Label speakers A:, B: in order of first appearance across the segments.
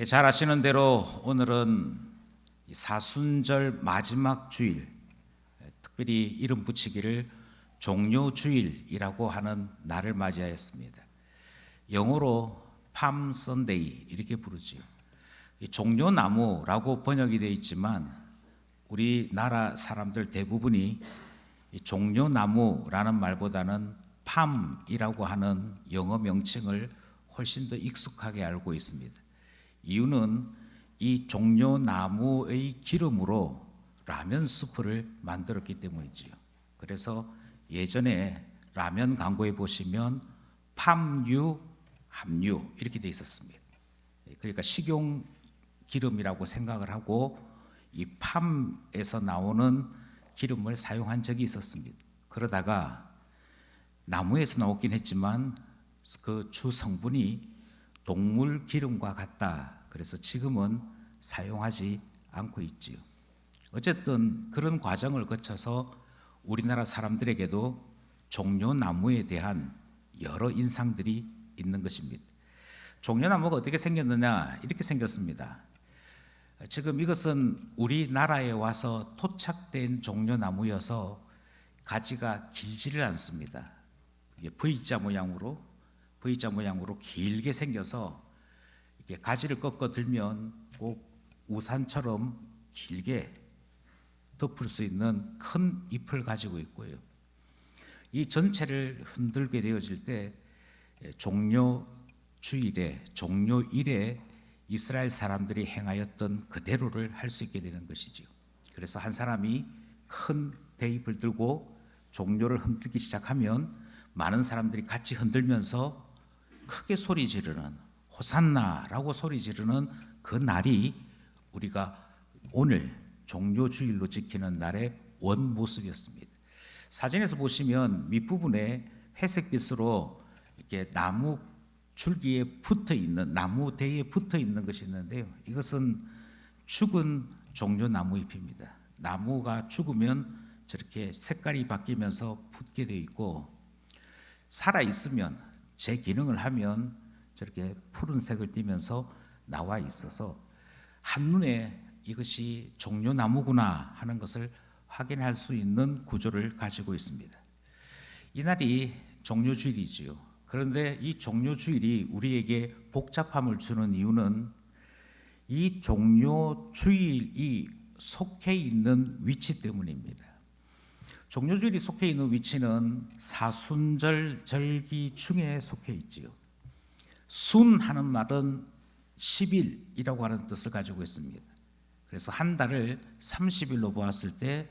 A: 잘 아시는 대로 오늘은 사순절 마지막 주일, 특별히 이름 붙이기를 종료주일이라고 하는 날을 맞이하였습니다. 영어로 팜 선데이 이렇게 부르지요. 종려나무라고 번역이 되어 있지만 우리나라 사람들 대부분이 종려나무라는 말보다는 팜이라고 하는 영어 명칭을 훨씬 더 익숙하게 알고 있습니다. 이유는 이 종려나무의 기름으로 라면 스프를 만들었기 때문이지요. 그래서 예전에 라면 광고에 보시면 팜유, 함유 이렇게 되어 있었습니다. 그러니까 식용 기름이라고 생각을 하고 이 팜에서 나오는 기름을 사용한 적이 있었습니다. 그러다가 나무에서 나오긴 했지만 그 주 성분이 동물 기름과 같다. 그래서 지금은 사용하지 않고 있지요. 어쨌든 그런 과정을 거쳐서 우리나라 사람들에게도 종려나무에 대한 여러 인상들이 있는 것입니다. 종려나무가 어떻게 생겼느냐? 이렇게 생겼습니다. 지금 이것은 우리나라에 와서 토착된 종려나무여서 가지가 길지를 않습니다. V자 모양으로 길게 생겨서 이렇게 가지를 꺾어 들면 꼭 우산처럼 길게 덮을 수 있는 큰 잎을 가지고 있고요. 이 전체를 흔들게 되어질 때 종료주일에 이스라엘 사람들이 행하였던 그대로를 할 수 있게 되는 것이지요. 그래서 한 사람이 큰 대잎을 들고 종료를 흔들기 시작하면 많은 사람들이 같이 흔들면서 크게 소리 지르는 호산나라고 소리 지르는 그 날이 우리가 오늘 종료주일로 지키는 날의 원 모습이었습니다. 사진에서 보시면 밑부분에 회색빛으로 이렇게 나무 줄기에 붙어 있는 나무 대에 붙어 있는 것이 있는데요. 이것은 죽은 종려나무 잎입니다. 나무가 죽으면 저렇게 색깔이 바뀌면서 붙게 되어 있고 살아 있으면 제 기능을 하면 저렇게 푸른색을 띠면서 나와 있어서 한눈에 이것이 종려나무구나 하는 것을 확인할 수 있는 구조를 가지고 있습니다. 이날이 종료주일이지요. 그런데 이 종료주일이 우리에게 복잡함을 주는 이유는 이 종료주일이 속해 있는 위치 때문입니다. 종료주일이 속해 있는 위치는 사순절 절기 중에 속해 있지요. 순하는 말은 10일이라고 하는 뜻을 가지고 있습니다. 그래서 한 달을 30일로 보았을 때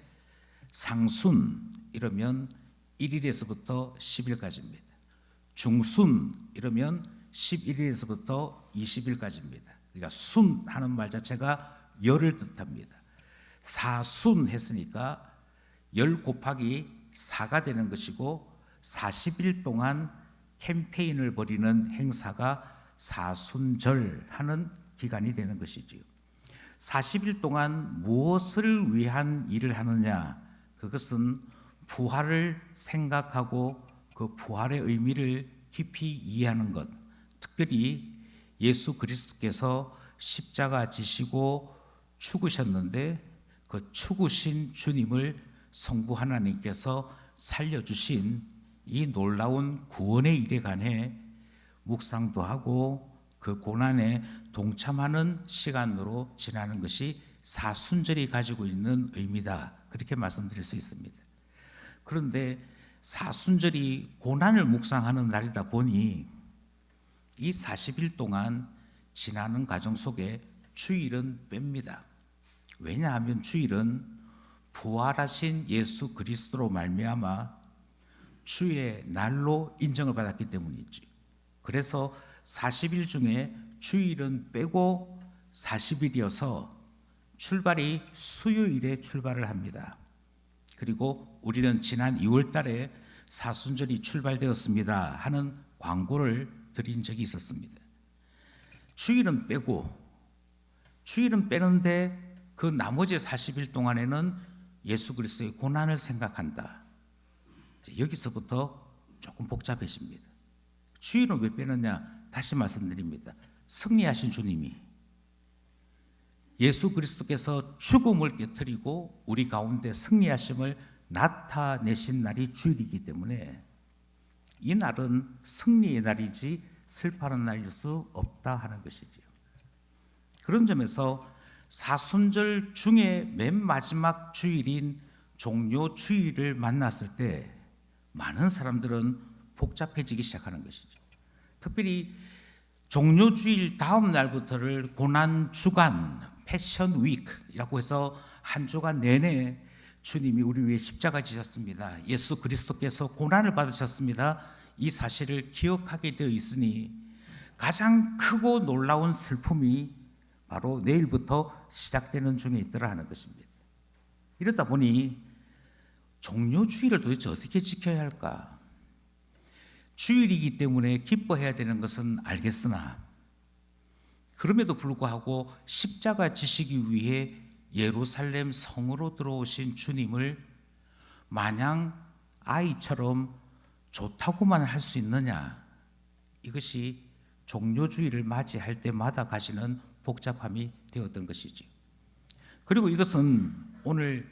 A: 상순 이러면 1일에서부터 10일까지입니다. 중순 이러면 11일에서부터 20일까지입니다. 그러니까 순 하는 말 자체가 열을 뜻합니다. 사순 했으니까 열 곱하기 4가 되는 것이고 40일 동안 캠페인을 벌이는 행사가 사순절 하는 기간이 되는 것이지요. 40일 동안 무엇을 위한 일을 하느냐? 그것은 부활을 생각하고 그 부활의 의미를 깊이 이해하는 것. 특별히 예수 그리스도께서 십자가 지시고 죽으셨는데 그 죽으신 주님을 성부 하나님께서 살려주신 이 놀라운 구원의 일에 관해 묵상도 하고 그 고난에 동참하는 시간으로 지나는 것이 사순절이 가지고 있는 의미다. 그렇게 말씀드릴 수 있습니다. 그런데 사순절이 고난을 묵상하는 날이다 보니 이 40일 동안 지나는 과정 속에 주일은 뺍니다. 왜냐하면 주일은 부활하신 예수 그리스도로 말미암아 주의 날로 인정을 받았기 때문이지. 그래서 40일 중에 주일은 빼고 40일이어서 출발이 수요일에 출발을 합니다. 그리고 우리는 지난 2월 달에 사순절이 출발되었습니다 하는 광고를 드린 적이 있었습니다. 주일은 빼는데 그 나머지 40일 동안에는 예수 그리스도의 고난을 생각한다. 여기서부터 조금 복잡해집니다. 주일은 왜 빼느냐? 다시 말씀드립니다. 승리하신 주님이 예수 그리스도께서 죽음을 깨뜨리고 우리 가운데 승리하심을 나타내신 날이 주일이기 때문에 이 날은 승리의 날이지 슬퍼하는 날일 수 없다 하는 것이지요. 그런 점에서 사순절 중에 맨 마지막 주일인 종료 주일을 만났을 때 많은 사람들은 복잡해지기 시작하는 것이죠. 특별히 종료 주일 다음 날부터를 고난 주간, 패션 위크라고 해서 한 주간 내내 주님이 우리 위해 십자가 지셨습니다. 예수 그리스도께서 고난을 받으셨습니다. 이 사실을 기억하게 되어 있으니 가장 크고 놀라운 슬픔이 바로 내일부터 시작되는 중에 있더라 하는 것입니다. 이러다 보니 종료 주일을 도대체 어떻게 지켜야 할까? 주일이기 때문에 기뻐해야 되는 것은 알겠으나 그럼에도 불구하고 십자가 지시기 위해 예루살렘 성으로 들어오신 주님을 마냥 아이처럼 좋다고만 할 수 있느냐? 이것이 종료주일을 맞이할 때마다 가시는 복잡함이 되었던 것이지. 그리고 이것은 오늘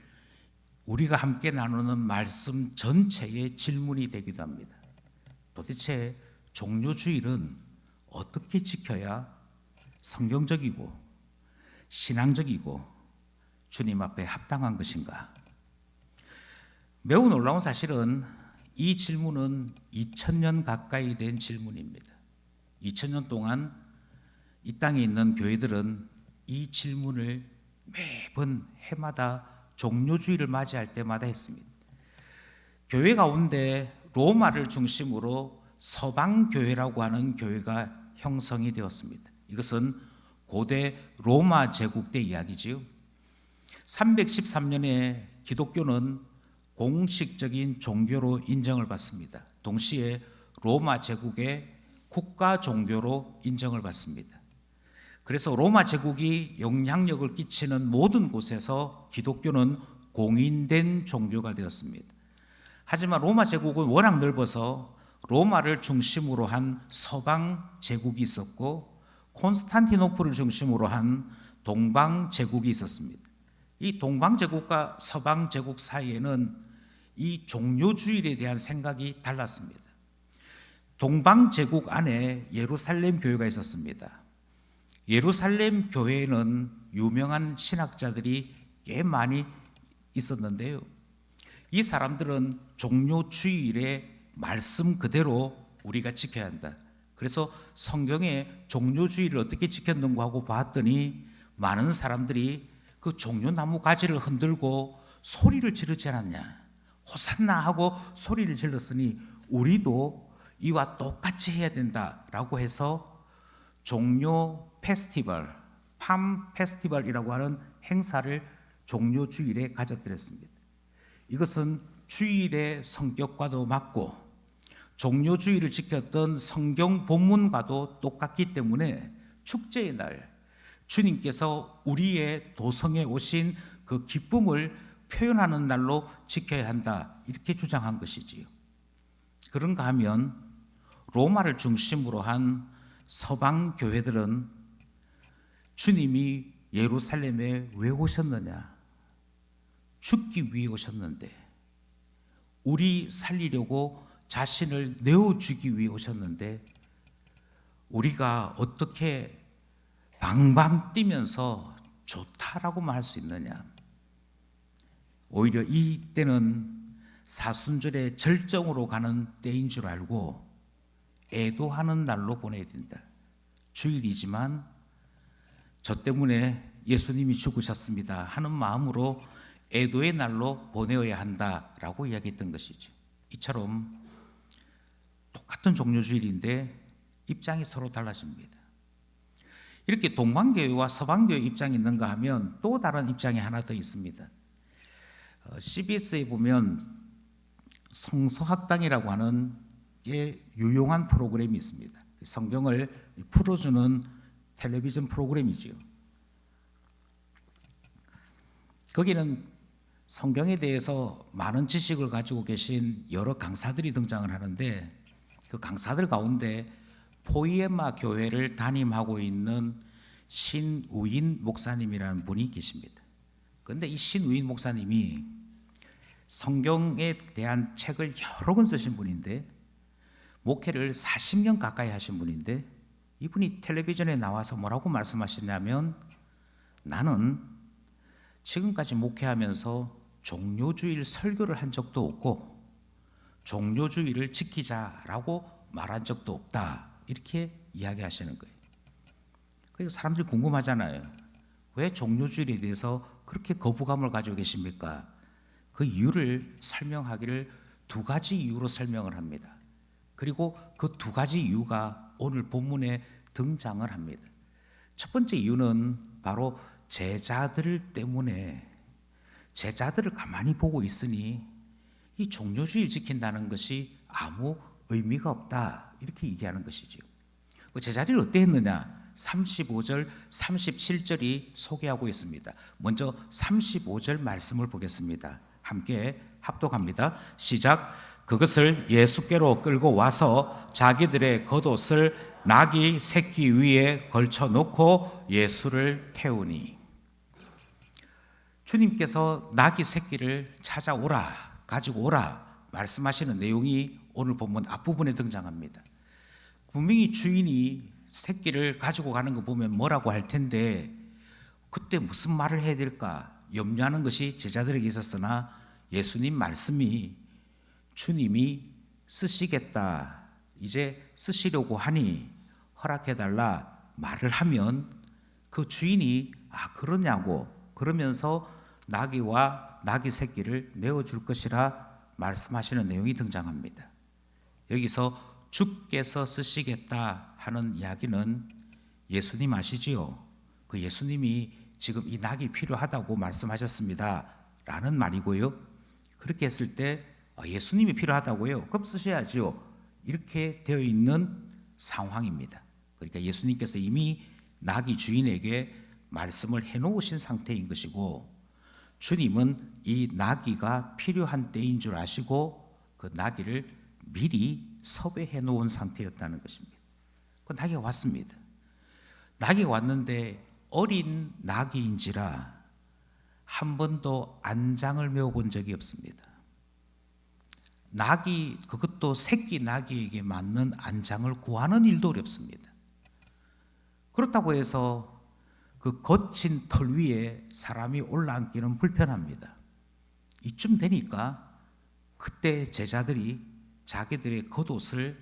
A: 우리가 함께 나누는 말씀 전체의 질문이 되기도 합니다. 도대체 종료주일은 어떻게 지켜야 성경적이고 신앙적이고 주님 앞에 합당한 것인가? 매우 놀라운 사실은 이 질문은 2000년 가까이 된 질문입니다. 2000년 동안 이 땅에 있는 교회들은 이 질문을 매번 해마다 종료주일을 맞이할 때마다 했습니다. 교회 가운데 로마를 중심으로 서방교회라고 하는 교회가 형성이 되었습니다. 이것은 고대 로마 제국 때 이야기지요. 313년에 기독교는 공식적인 종교로 인정을 받습니다. 동시에 로마 제국의 국가 종교로 인정을 받습니다. 그래서 로마 제국이 영향력을 끼치는 모든 곳에서 기독교는 공인된 종교가 되었습니다. 하지만 로마 제국은 워낙 넓어서 로마를 중심으로 한 서방 제국이 있었고 콘스탄티노플을 중심으로 한 동방 제국이 있었습니다. 이 동방 제국과 서방 제국 사이에는 이 종료주일에 대한 생각이 달랐습니다. 동방 제국 안에 예루살렘 교회가 있었습니다. 예루살렘 교회에는 유명한 신학자들이 꽤 많이 있었는데요. 이 사람들은 종료주일의 말씀 그대로 우리가 지켜야 한다. 그래서 성경에 종료주일을 어떻게 지켰는가 하고 봤더니 많은 사람들이 그 종료나무 가지를 흔들고 소리를 지르지 않았냐. 호산나 하고 소리를 질렀으니 우리도 이와 똑같이 해야 된다라고 해서 종료 페스티벌, 팜 페스티벌이라고 하는 행사를 종료주일에 가져드렸습니다. 이것은 주일의 성격과도 맞고 종료주일을 지켰던 성경 본문과도 똑같기 때문에 축제의 날 주님께서 우리의 도성에 오신 그 기쁨을 표현하는 날로 지켜야 한다 이렇게 주장한 것이지요. 그런가 하면 로마를 중심으로 한 서방 교회들은 주님이 예루살렘에 왜 오셨느냐? 죽기 위해 오셨는데 우리 살리려고 자신을 내어주기 위해 오셨는데 우리가 어떻게 방방 뛰면서 좋다라고 말할 수 있느냐? 오히려 이 때는 사순절의 절정으로 가는 때인 줄 알고 애도하는 날로 보내야 된다. 주일이지만 저 때문에 예수님이 죽으셨습니다 하는 마음으로 애도의 날로 보내어야 한다라고 이야기했던 것이죠. 이처럼 똑같은 종료주일인데 입장이 서로 달라집니다. 이렇게 동방교회와 서방교회 입장이 있는가 하면 또 다른 입장이 하나 더 있습니다. CBS에 보면 성서학당이라고 하는 게 유용한 프로그램이 있습니다. 성경을 풀어주는 텔레비전 프로그램이지요. 거기는 성경에 대해서 많은 지식을 가지고 계신 여러 강사들이 등장을 하는데 그 강사들 가운데 포이에마 교회를 담임하고 있는 신우인 목사님이라는 분이 계십니다. 그런데 이 신우인 목사님이 성경에 대한 책을 여러 권 쓰신 분인데, 목회를 40년 가까이 하신 분인데, 이분이 텔레비전에 나와서 뭐라고 말씀하시냐면, 나는 지금까지 목회하면서 종료주일 설교를 한 적도 없고 종료주일을 지키자라고 말한 적도 없다, 이렇게 이야기하시는 거예요. 그래서 사람들이 궁금하잖아요. 왜 종료주일에 대해서 그렇게 거부감을 가지고 계십니까? 그 이유를 설명하기를 두 가지 이유로 설명을 합니다. 그리고 그 두 가지 이유가 오늘 본문에 등장을 합니다. 첫 번째 이유는 바로 제자들 때문에, 제자들을 가만히 보고 있으니 이 종료주일 지킨다는 것이 아무 의미가 없다, 이렇게 얘기하는 것이죠. 그 제자들이 어때 했느냐? 35절, 37절이 소개하고 있습니다. 먼저 35절 말씀을 보겠습니다. 함께 합독합니다. 시작. 그것을 예수께로 끌고 와서 자기들의 겉옷을 나귀 새끼 위에 걸쳐놓고 예수를 태우니. 주님께서 나귀 새끼를 찾아오라, 가지고 오라 말씀하시는 내용이 오늘 본문 앞부분에 등장합니다. 분명히 주인이 새끼를 가지고 가는 거 보면 뭐라고 할 텐데, 그때 무슨 말을 해야 될까 염려하는 것이 제자들에게 있었으나, 예수님 말씀이 주님이 쓰시겠다, 이제 쓰시려고 하니 허락해달라 말을 하면 그 주인이 그러냐고 그러면서 나귀와 나귀 새끼를 내어줄 것이라 말씀하시는 내용이 등장합니다. 여기서 주께서 쓰시겠다 하는 이야기는 예수님 아시지요? 그 예수님이 지금 이 낙이 필요하다고 말씀하셨습니다 라는 말이고요. 그렇게 했을 때 예수님이 필요하다고요? 그럼 쓰셔야지요, 이렇게 되어 있는 상황입니다. 그러니까 예수님께서 이미 낙이 주인에게 말씀을 해놓으신 상태인 것이고, 주님은 이 나귀가 필요한 때인 줄 아시고 그 나귀를 미리 섭외해 놓은 상태였다는 것입니다. 그 나귀가 왔습니다. 나귀가 왔는데 어린 나귀인지라 한 번도 안장을 메어본 적이 없습니다. 나귀, 그것도 새끼 나귀에게 맞는 안장을 구하는 일도 어렵습니다. 그렇다고 해서 그 거친 털 위에 사람이 올라앉기는 불편합니다. 이쯤 되니까 그때 제자들이 자기들의 겉옷을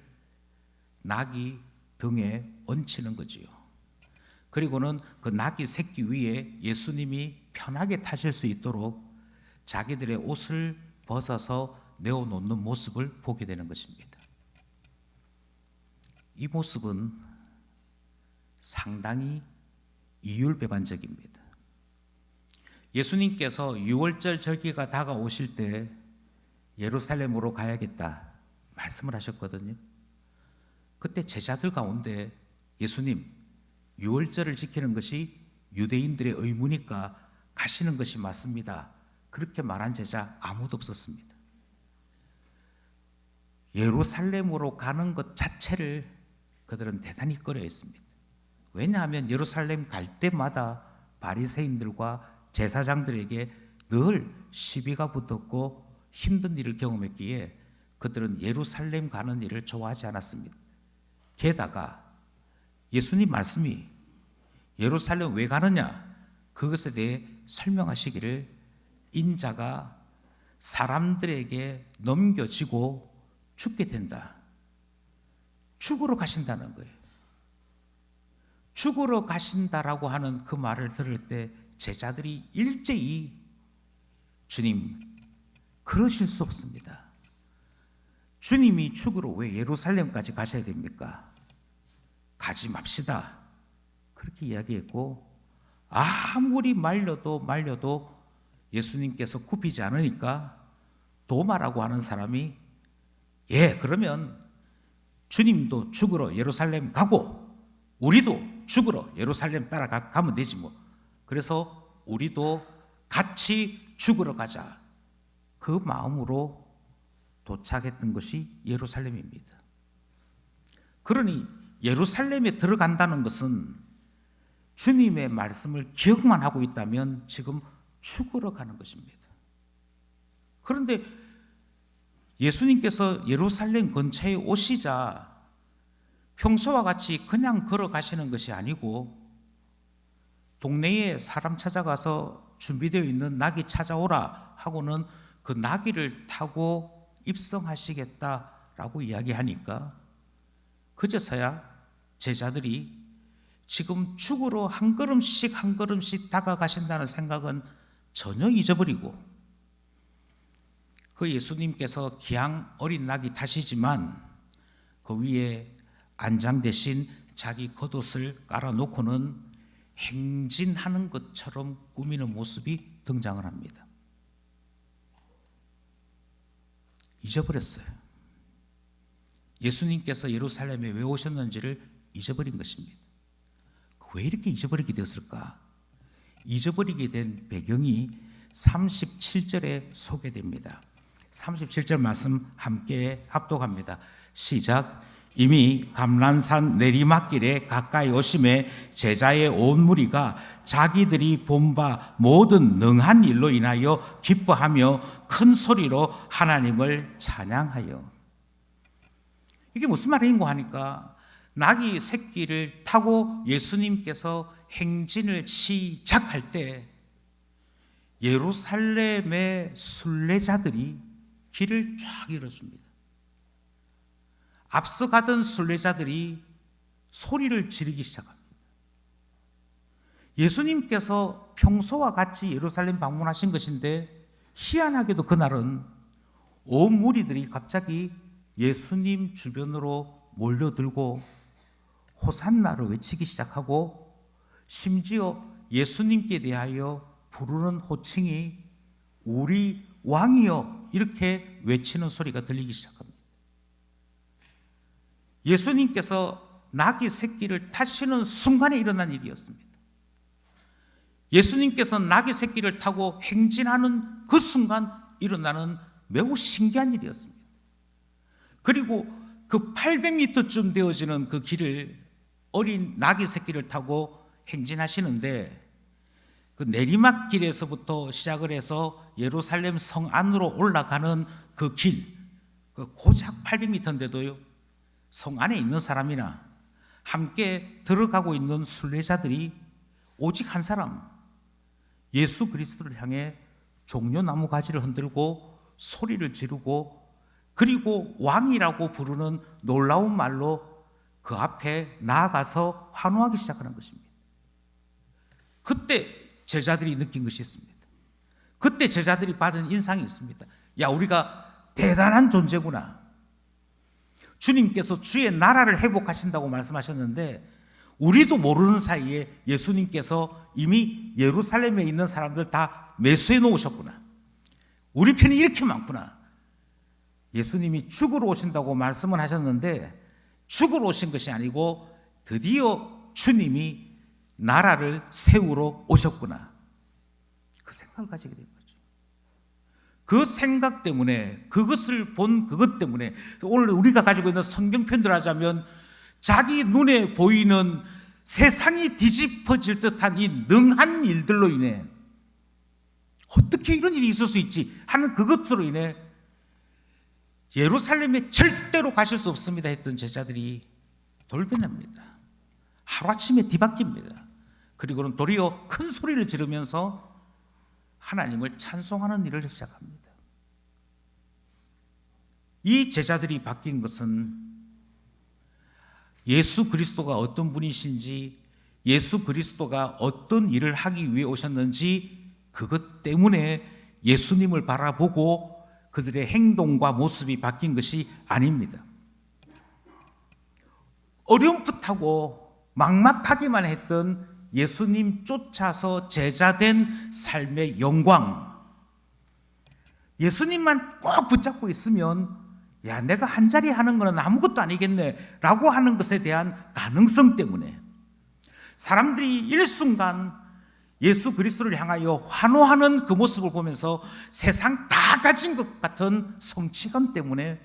A: 나귀 등에 얹히는 거지요. 그리고는 그 나귀 새끼 위에 예수님이 편하게 타실 수 있도록 자기들의 옷을 벗어서 내어놓는 모습을 보게 되는 것입니다. 이 모습은 상당히 이율배반적입니다. 예수님께서 유월절 절기가 다가오실 때 예루살렘으로 가야겠다 말씀을 하셨거든요. 그때 제자들 가운데 예수님, 유월절을 지키는 것이 유대인들의 의무니까 가시는 것이 맞습니다, 그렇게 말한 제자 아무도 없었습니다. 예루살렘으로 가는 것 자체를 그들은 대단히 꺼려했습니다. 왜냐하면 예루살렘 갈 때마다 바리새인들과 제사장들에게 늘 시비가 붙었고 힘든 일을 경험했기에 그들은 예루살렘 가는 일을 좋아하지 않았습니다. 게다가 예수님 말씀이 예루살렘 왜 가느냐, 그것에 대해 설명하시기를 인자가 사람들에게 넘겨지고 죽게 된다, 죽으러 가신다는 거예요. 죽으러 가신다라고 하는 그 말을 들을 때 제자들이 일제히 주님, 그러실 수 없습니다. 주님이 죽으러 왜 예루살렘까지 가셔야 됩니까? 가지 맙시다, 그렇게 이야기했고, 아무리 말려도 예수님께서 굽히지 않으니까 도마라고 하는 사람이 그러면 주님도 죽으러 예루살렘 가고 우리도 죽으러 예루살렘 따라가면 되지 뭐. 그래서 우리도 같이 죽으러 가자, 그 마음으로 도착했던 것이 예루살렘입니다. 그러니 예루살렘에 들어간다는 것은 주님의 말씀을 기억만 하고 있다면 지금 죽으러 가는 것입니다. 그런데 예수님께서 예루살렘 근처에 오시자 평소와 같이 그냥 걸어가시는 것이 아니고 동네에 사람 찾아가서 준비되어 있는 낙이 찾아오라 하고는 그 나귀를 타고 입성하시겠다라고 이야기하니까 그제서야 제자들이 지금 죽으러 한 걸음씩 한 걸음씩 다가가신다는 생각은 전혀 잊어버리고 그 예수님께서 기양 어린 낙이 타시지만 그 위에 안장 대신 자기 겉옷을 깔아놓고는 행진하는 것처럼 꾸미는 모습이 등장을 합니다. 잊어버렸어요. 예수님께서 예루살렘에 왜 오셨는지를 잊어버린 것입니다. 왜 이렇게 잊어버리게 되었을까? 잊어버리게 된 배경이 37절에 소개됩니다. 37절 말씀 함께 합독합니다. 시작. 이미 감람산 내리막길에 가까이 오심에 제자의 온 무리가 자기들이 본 바 모든 능한 일로 인하여 기뻐하며 큰 소리로 하나님을 찬양하여. 이게 무슨 말인고 하니까 나귀 새끼를 타고 예수님께서 행진을 시작할 때 예루살렘의 순례자들이 길을 쫙 잃었습니다. 앞서 가던 순례자들이 소리를 지르기 시작합니다. 예수님께서 평소와 같이 예루살렘 방문하신 것인데 희한하게도 그날은 온 무리들이 갑자기 예수님 주변으로 몰려들고 호산나를 외치기 시작하고 심지어 예수님께 대하여 부르는 호칭이 우리 왕이여 이렇게 외치는 소리가 들리기 시작합니다. 예수님께서 나귀 새끼를 타시는 순간에 일어난 일이었습니다. 예수님께서 나귀 새끼를 타고 행진하는 그 순간 일어나는 매우 신기한 일이었습니다. 그리고 그 800m쯤 되어지는 그 길을 어린 나귀 새끼를 타고 행진하시는데 그 내리막길에서부터 시작을 해서 예루살렘 성 안으로 올라가는 그 길, 그 고작 800m인데도요, 성 안에 있는 사람이나 함께 들어가고 있는 순례자들이 오직 한 사람, 예수 그리스도를 향해 종려나무 가지를 흔들고 소리를 지르고 그리고 왕이라고 부르는 놀라운 말로 그 앞에 나아가서 환호하기 시작하는 것입니다. 그때 제자들이 느낀 것이 있습니다. 그때 제자들이 받은 인상이 있습니다. 야, 우리가 대단한 존재구나. 주님께서 주의 나라를 회복하신다고 말씀하셨는데 우리도 모르는 사이에 예수님께서 이미 예루살렘에 있는 사람들 다 매수해 놓으셨구나. 우리 편이 이렇게 많구나. 예수님이 죽으러 오신다고 말씀을 하셨는데 죽으러 오신 것이 아니고 드디어 주님이 나라를 세우러 오셨구나. 그 생각을 가지게 된 거죠. 그 생각 때문에, 그것을 본 그것 때문에 오늘 우리가 가지고 있는 성경편들 하자면 자기 눈에 보이는 세상이 뒤집어질 듯한 이 능한 일들로 인해 어떻게 이런 일이 있을 수 있지 하는 그것으로 인해 예루살렘에 절대로 가실 수 없습니다 했던 제자들이 돌변합니다. 하루아침에 뒤바뀝니다. 그리고는 도리어 큰 소리를 지르면서 하나님을 찬송하는 일을 시작합니다. 이 제자들이 바뀐 것은 예수 그리스도가 어떤 분이신지, 예수 그리스도가 어떤 일을 하기 위해 오셨는지 그것 때문에 예수님을 바라보고 그들의 행동과 모습이 바뀐 것이 아닙니다. 어렴풋하고 막막하기만 했던 예수님 쫓아서 제자된 삶의 영광, 예수님만 꼭 붙잡고 있으면 야, 내가 한 자리 하는 건 아무것도 아니겠네 라고 하는 것에 대한 가능성 때문에 사람들이 일순간 예수 그리스도를 향하여 환호하는 그 모습을 보면서 세상 다 가진 것 같은 성취감 때문에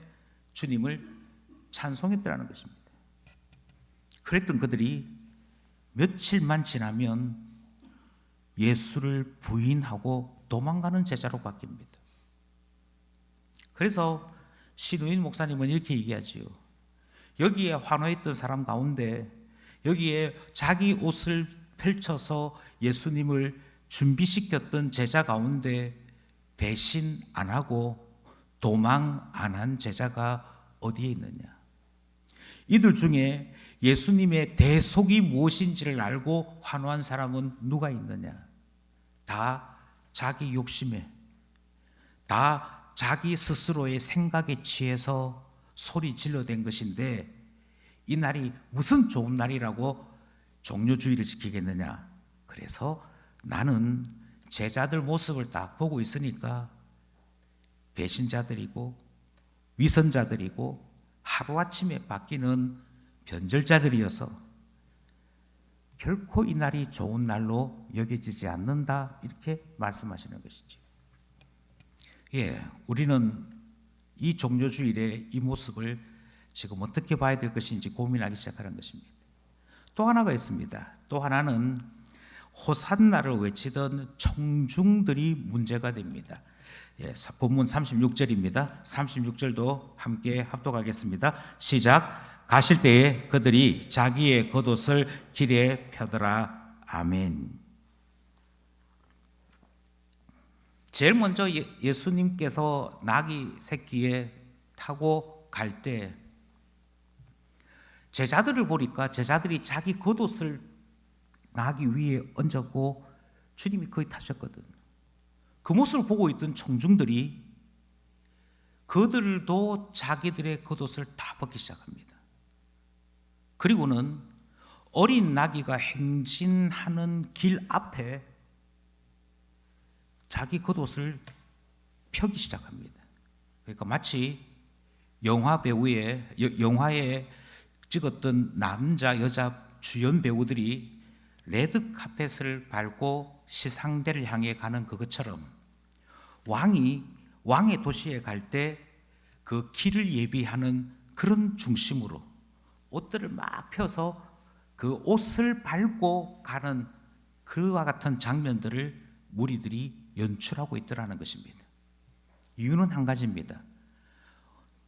A: 주님을 찬송했더라는 것입니다. 그랬던 그들이 며칠만 지나면 예수를 부인하고 도망가는 제자로 바뀝니다. 그래서 신우인 목사님은 이렇게 얘기하지요. 여기에 환호했던 사람 가운데, 여기에 자기 옷을 펼쳐서 예수님을 준비시켰던 제자 가운데 배신 안 하고 도망 안 한 제자가 어디에 있느냐? 이들 중에 예수님의 대속이 무엇인지를 알고 환호한 사람은 누가 있느냐? 다 자기 욕심에, 다 자기 스스로의 생각에 취해서 소리 질러댄 것인데, 이 날이 무슨 좋은 날이라고 종료주의를 지키겠느냐? 그래서 나는 제자들 모습을 딱 보고 있으니까 배신자들이고 위선자들이고 하루아침에 바뀌는 변절자들이어서 결코 이 날이 좋은 날로 여겨지지 않는다, 이렇게 말씀하시는 것이죠. 우리는 이 종료주일의 이 모습을 지금 어떻게 봐야 될 것인지 고민하기 시작하는 것입니다. 또 하나가 있습니다. 또 하나는 호산나를 외치던 청중들이 문제가 됩니다. 본문 36절입니다. 36절도 함께 합독하겠습니다. 시작. 가실 때에 그들이 자기의 겉옷을 길에 펴더라. 아멘. 제일 먼저 예수님께서 나귀 새끼에 타고 갈 때 제자들을 보니까 제자들이 자기 겉옷을 나귀 위에 얹었고 주님이 거기 타셨거든. 그 모습을 보고 있던 청중들이 그들도 자기들의 겉옷을 다 벗기 시작합니다. 그리고는 어린 나귀가 행진하는 길 앞에 자기 겉옷을 펴기 시작합니다. 그러니까 마치 영화에 찍었던 남자 여자 주연 배우들이 레드 카펫을 밟고 시상대를 향해 가는 그것처럼 왕의 도시에 갈 때 그 길을 예비하는 그런 중심으로 옷들을 막 펴서 그 옷을 밟고 가는 그와 같은 장면들을 무리들이 연출하고 있더라는 것입니다. 이유는 한 가지입니다.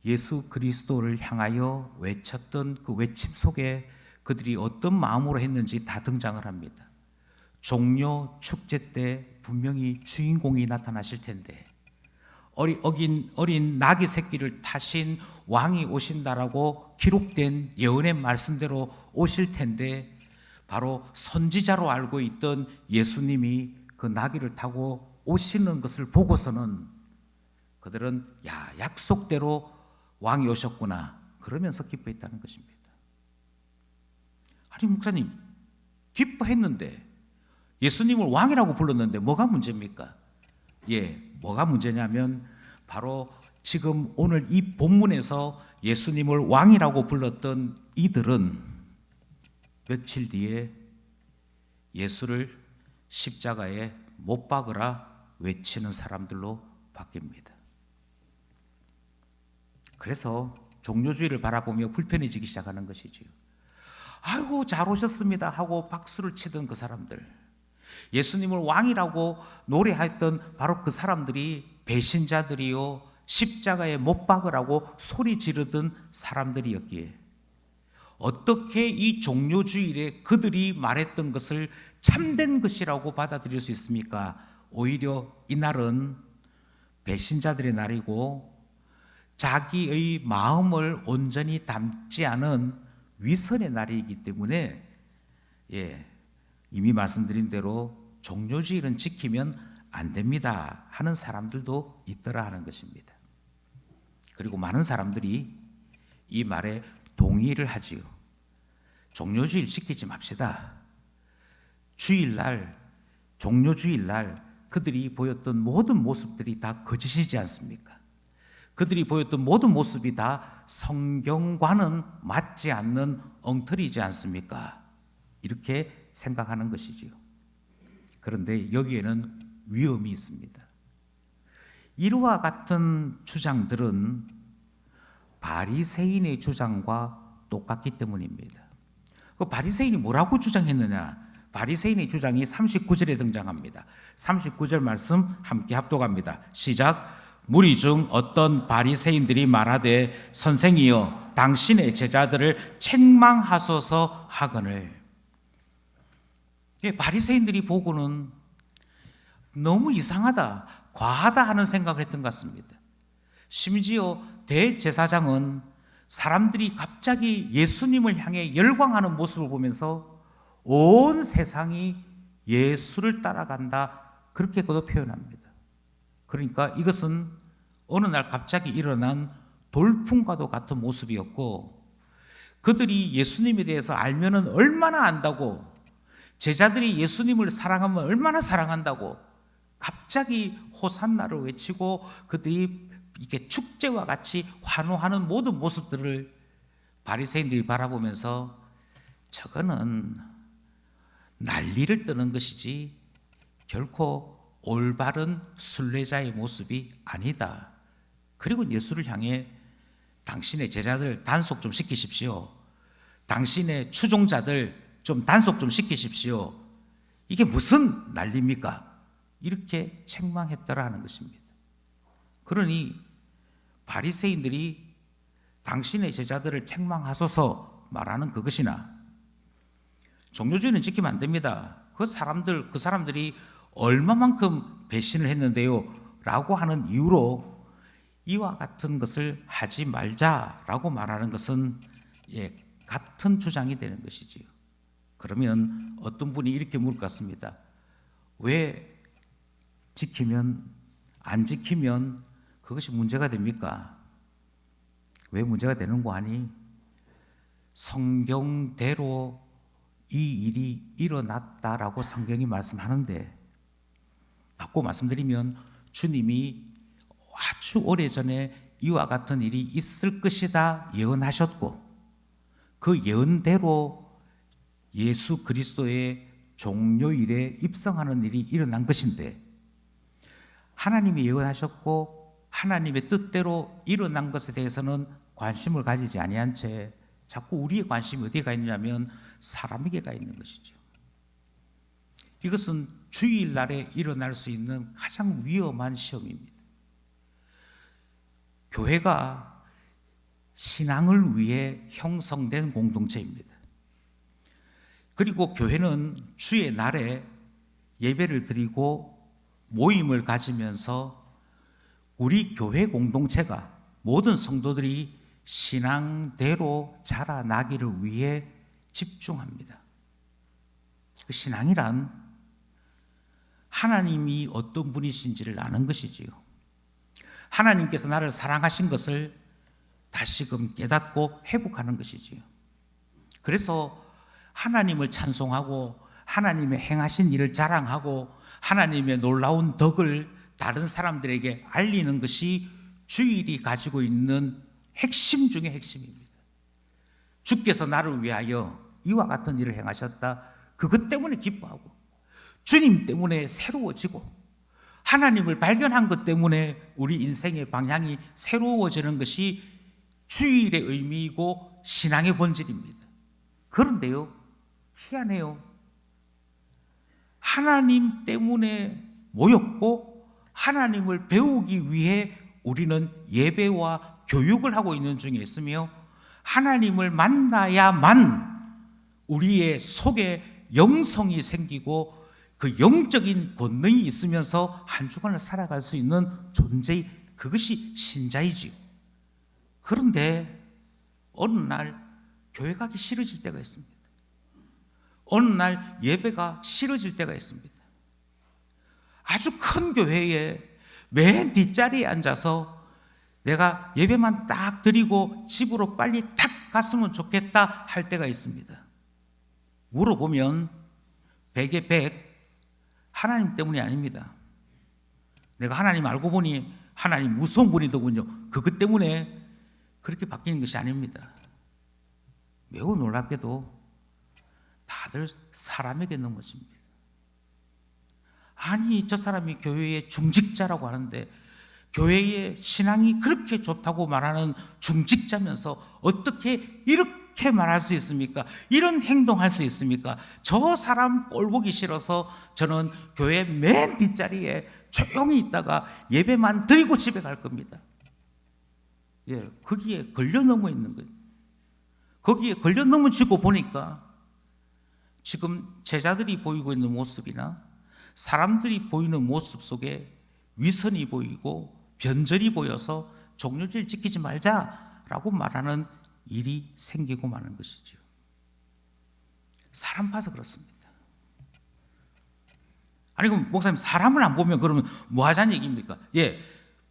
A: 예수 그리스도를 향하여 외쳤던 그 외침 속에 그들이 어떤 마음으로 했는지 다 등장을 합니다. 종려 축제 때 분명히 주인공이 나타나실 텐데, 어린 나귀 새끼를 타신 왕이 오신다라고 기록된 예언의 말씀대로 오실 텐데, 바로 선지자로 알고 있던 예수님이 그 나귀를 타고 오시는 것을 보고서는 그들은 약속대로 왕이 오셨구나 그러면서 기뻐했다는 것입니다. 아니 목사님, 기뻐했는데 예수님을 왕이라고 불렀는데 뭐가 문제입니까? 뭐가 문제냐면 바로 지금 오늘 이 본문에서 예수님을 왕이라고 불렀던 이들은 며칠 뒤에 예수를 십자가에 못 박으라 외치는 사람들로 바뀝니다. 그래서 종료주의를 바라보며 불편해지기 시작하는 것이지요. 아이고 잘 오셨습니다 하고 박수를 치던 그 사람들, 예수님을 왕이라고 노래했던 바로 그 사람들이 배신자들이요 십자가에 못 박으라고 소리 지르던 사람들이었기에 어떻게 이 종료주일에 그들이 말했던 것을 참된 것이라고 받아들일 수 있습니까? 오히려 이날은 배신자들의 날이고 자기의 마음을 온전히 담지 않은 위선의 날이기 때문에 이미 말씀드린 대로 종료주일은 지키면 안 됩니다 하는 사람들도 있더라 하는 것입니다. 그리고 많은 사람들이 이 말에 동의를 하지요. 종료주일 지키지 맙시다. 주일날, 종료주일날 그들이 보였던 모든 모습들이 다 거짓이지 않습니까? 그들이 보였던 모든 모습이 다 성경과는 맞지 않는 엉터리이지 않습니까? 이렇게 생각하는 것이지요. 그런데 여기에는 위험이 있습니다. 이와 같은 주장들은 바리새인의 주장과 똑같기 때문입니다. 그 바리새인이 뭐라고 주장했느냐? 바리새인의 주장이 39절에 등장합니다. 39절 말씀 함께 합독합니다. 시작. 무리 중 어떤 바리새인들이 말하되 선생이여 당신의 제자들을 책망하소서 하거늘. 바리새인들이 보고는 너무 이상하다, 과하다 하는 생각을 했던 것 같습니다. 심지어 대제사장은 사람들이 갑자기 예수님을 향해 열광하는 모습을 보면서 온 세상이 예수를 따라간다, 그렇게 그도 표현합니다. 그러니까 이것은 어느 날 갑자기 일어난 돌풍과도 같은 모습이었고, 그들이 예수님에 대해서 알면은 얼마나 안다고, 제자들이 예수님을 사랑하면 얼마나 사랑한다고 갑자기 호산나를 외치고 그들이 이렇게 축제와 같이 환호하는 모든 모습들을 바리새인들이 바라보면서 저거는 난리를 뜨는 것이지 결코 올바른 순례자의 모습이 아니다. 그리고 예수를 향해 당신의 제자들 단속 좀 시키십시오. 당신의 추종자들 좀 단속 좀 시키십시오. 이게 무슨 난리입니까? 이렇게 책망했더라는 것입니다. 그러니 바리새인들이 당신의 제자들을 책망하소서 말하는 그것이나 종교주의는 지키면 안 됩니다. 그 사람들이 얼마만큼 배신을 했는데요 라고 하는 이유로 이와 같은 것을 하지 말자라고 말하는 것은 같은 주장이 되는 것이지요. 그러면 어떤 분이 이렇게 물을 것 같습니다. 왜 지키면, 안 지키면 그것이 문제가 됩니까? 왜 문제가 되는 거 아니? 성경대로 이 일이 일어났다라고 성경이 말씀하는데, 바꿔 말씀드리면 주님이 아주 오래전에 이와 같은 일이 있을 것이다 예언하셨고, 그 예언대로 예수 그리스도의 종료일에 입성하는 일이 일어난 것인데, 하나님이 예언하셨고 하나님의 뜻대로 일어난 것에 대해서는 관심을 가지지 아니한 채 자꾸 우리의 관심이 어디에 가 있냐면 사람에게 가 있는 것이죠. 이것은 주일날에 일어날 수 있는 가장 위험한 시험입니다. 교회가 신앙을 위해 형성된 공동체입니다. 그리고 교회는 주의 날에 예배를 드리고 모임을 가지면서 우리 교회 공동체가, 모든 성도들이 신앙대로 자라나기를 위해 집중합니다. 그 신앙이란 하나님이 어떤 분이신지를 아는 것이지요. 하나님께서 나를 사랑하신 것을 다시금 깨닫고 회복하는 것이지요. 그래서 하나님을 찬송하고 하나님의 행하신 일을 자랑하고 하나님의 놀라운 덕을 다른 사람들에게 알리는 것이 주일이 가지고 있는 핵심 중의 핵심입니다. 주께서 나를 위하여 이와 같은 일을 행하셨다. 그것 때문에 기뻐하고 주님 때문에 새로워지고 하나님을 발견한 것 때문에 우리 인생의 방향이 새로워지는 것이 주일의 의미이고 신앙의 본질입니다. 그런데요, 희한해요. 하나님 때문에 모였고 하나님을 배우기 위해 우리는 예배와 교육을 하고 있는 중에 있으며, 하나님을 만나야만 우리의 속에 영성이 생기고 그 영적인 권능이 있으면서 한 주간을 살아갈 수 있는 존재, 그것이 신자이지요. 그런데 어느 날 교회 가기 싫어질 때가 있습니다. 어느 날 예배가 싫어질 때가 있습니다. 아주 큰 교회에 맨 뒷자리에 앉아서 내가 예배만 딱 드리고 집으로 빨리 탁 갔으면 좋겠다 할 때가 있습니다. 물어보면 100에 100 하나님 때문이 아닙니다. 내가 하나님 알고 보니 하나님 무서운 분이더군요. 그것 때문에 그렇게 바뀌는 것이 아닙니다. 매우 놀랍게도 다들 사람에게 넘어집니다. 아니, 저 사람이 교회의 중직자라고 하는데, 교회의 신앙이 그렇게 좋다고 말하는 중직자면서 어떻게 이렇게 이렇게 말할 수 있습니까? 이런 행동할 수 있습니까? 저 사람 꼴 보기 싫어서 저는 교회 맨 뒷자리에 조용히 있다가 예배만 드리고 집에 갈 겁니다. 예, 거기에 걸려 넘어 있는 거예요. 거기에 걸려 넘어지고 보니까 지금 제자들이 보이고 있는 모습이나 사람들이 보이는 모습 속에 위선이 보이고 변절이 보여서 종료제를 지키지 말자라고 말하는 일이 생기고 마는 것이죠. 사람 봐서 그렇습니다. 아니 그럼 목사님 사람을 안 보면 그러면 뭐 하자는 얘기입니까? 예,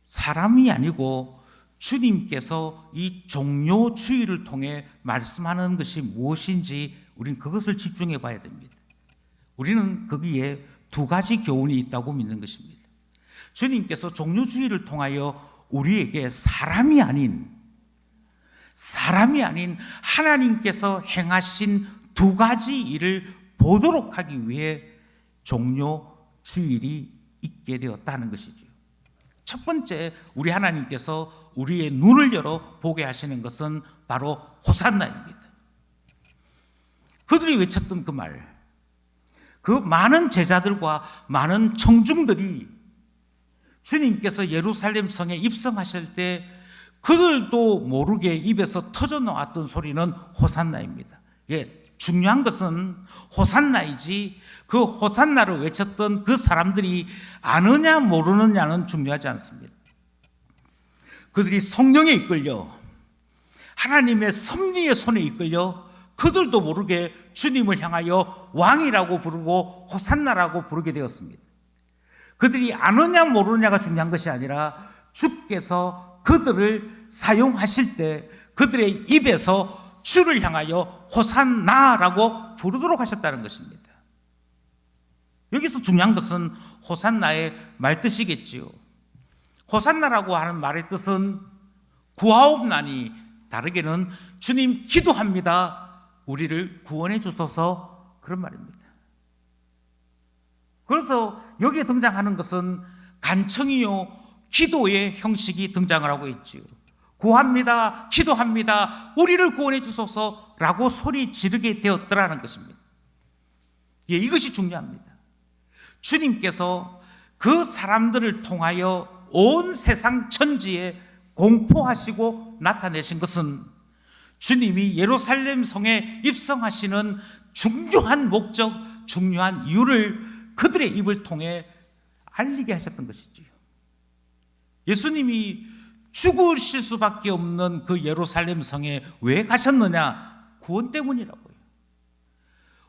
A: 사람이 아니고 주님께서 이 종료주의를 통해 말씀하는 것이 무엇인지 우리는 그것을 집중해 봐야 됩니다. 우리는 거기에 두 가지 교훈이 있다고 믿는 것입니다. 주님께서 종료주의를 통하여 우리에게 사람이 아닌 하나님께서 행하신 두 가지 일을 보도록 하기 위해 종료주일이 있게 되었다는 것이죠. 첫 번째, 우리 하나님께서 우리의 눈을 열어 보게 하시는 것은 바로 호산나입니다. 그들이 외쳤던 그 말, 그 많은 제자들과 많은 청중들이 주님께서 예루살렘 성에 입성하실 때 그들도 모르게 입에서 터져 나왔던 소리는 호산나입니다. 예, 중요한 것은 호산나이지 그 호산나를 외쳤던 그 사람들이 아느냐 모르느냐는 중요하지 않습니다. 그들이 성령에 이끌려 하나님의 섭리의 손에 이끌려 그들도 모르게 주님을 향하여 왕이라고 부르고 호산나라고 부르게 되었습니다. 그들이 아느냐 모르느냐가 중요한 것이 아니라 주께서 그들을 사용하실 때 그들의 입에서 주를 향하여 호산나라고 부르도록 하셨다는 것입니다. 여기서 중요한 것은 호산나의 말뜻이겠지요. 호산나라고 하는 말의 뜻은 구하옵나니, 다르게는 주님 기도합니다, 우리를 구원해 주소서, 그런 말입니다. 그래서 여기에 등장하는 것은 간청이요 기도의 형식이 등장을 하고 있지요. 구합니다, 기도합니다, 우리를 구원해 주소서라고 소리 지르게 되었더라는 것입니다. 예, 이것이 중요합니다. 주님께서 그 사람들을 통하여 온 세상 천지에 공포하시고 나타내신 것은 주님이 예루살렘 성에 입성하시는 중요한 목적, 중요한 이유를 그들의 입을 통해 알리게 하셨던 것이지요. 예수님이 죽으실 수밖에 없는 그 예루살렘 성에 왜 가셨느냐? 구원 때문이라고요.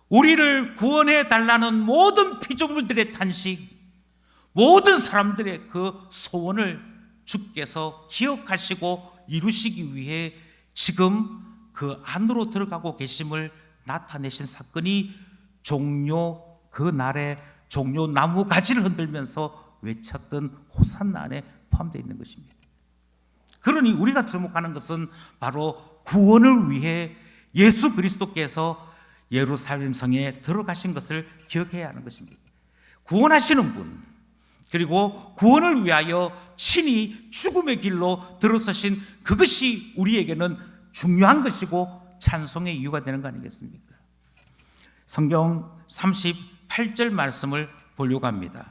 A: 우리를 구원해 달라는 모든 피조물들의 탄식, 모든 사람들의 그 소원을 주께서 기억하시고 이루시기 위해 지금 그 안으로 들어가고 계심을 나타내신 사건이 그 날에 종료 나무 가지를 흔들면서 외쳤던 호산나 안에 포함되어 있는 것입니다. 그러니 우리가 주목하는 것은 바로 구원을 위해 예수 그리스도께서 예루살렘 성에 들어가신 것을 기억해야 하는 것입니다. 구원하시는 분, 그리고 구원을 위하여 친히 죽음의 길로 들어서신 그것이 우리에게는 중요한 것이고 찬송의 이유가 되는 거 아니겠습니까? 성경 38절 말씀을 보려고 합니다.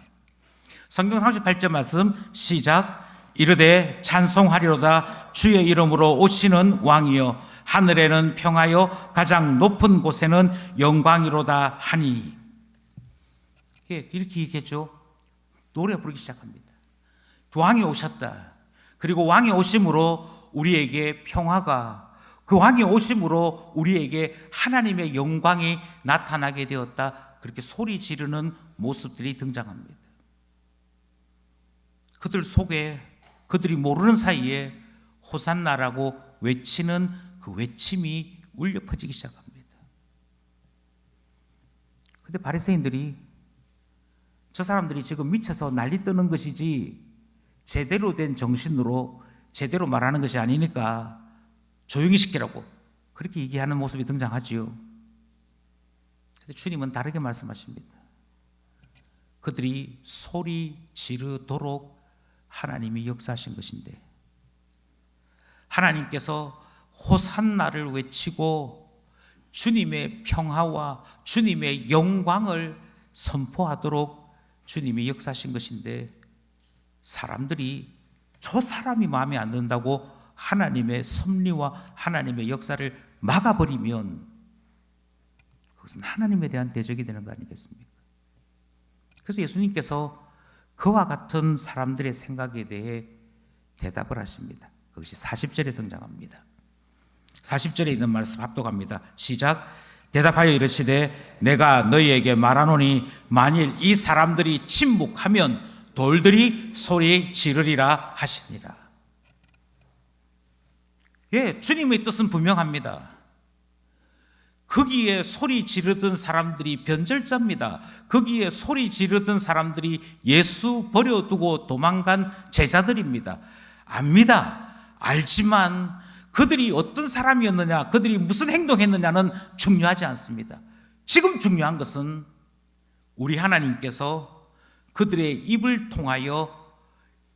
A: 성경 38절 말씀 시작. 이르되 찬송하리로다 주의 이름으로 오시는 왕이여, 하늘에는 평하여 가장 높은 곳에는 영광이로다 하니. 이렇게 얘기했죠. 노래 부르기 시작합니다. 왕이 오셨다. 그리고 왕이 오심으로 우리에게 평화가, 그 왕이 오심으로 우리에게 하나님의 영광이 나타나게 되었다. 그렇게 소리 지르는 모습들이 등장합니다. 그들 속에, 그들이 모르는 사이에 호산나라고 외치는 그 외침이 울려 퍼지기 시작합니다. 그런데 바리새인들이, 저 사람들이 지금 미쳐서 난리 떠는 것이지 제대로 된 정신으로 제대로 말하는 것이 아니니까 조용히 시키라고 그렇게 얘기하는 모습이 등장하지요. 그런데 주님은 다르게 말씀하십니다. 그들이 소리 지르도록 하나님이 역사하신 것인데, 하나님께서 호산나를 외치고 주님의 평화와 주님의 영광을 선포하도록 주님이 역사하신 것인데, 사람들이 저 사람이 마음에 안 든다고 하나님의 섭리와 하나님의 역사를 막아버리면 그것은 하나님에 대한 대적이 되는 거 아니겠습니까? 그래서 예수님께서 그와 같은 사람들의 생각에 대해 대답을 하십니다. 그것이 40절에 등장합니다. 40절에 있는 말씀 합독합니다. 시작. 대답하여 이르시되 내가 너희에게 말하노니 만일 이 사람들이 침묵하면 돌들이 소리 지르리라 하시니라. 예, 주님의 뜻은 분명합니다. 거기에 소리 지르던 사람들이 변절자입니다. 거기에 소리 지르던 사람들이 예수 버려두고 도망간 제자들입니다. 압니다. 알지만 그들이 어떤 사람이었느냐, 그들이 무슨 행동했느냐는 중요하지 않습니다. 지금 중요한 것은 우리 하나님께서 그들의 입을 통하여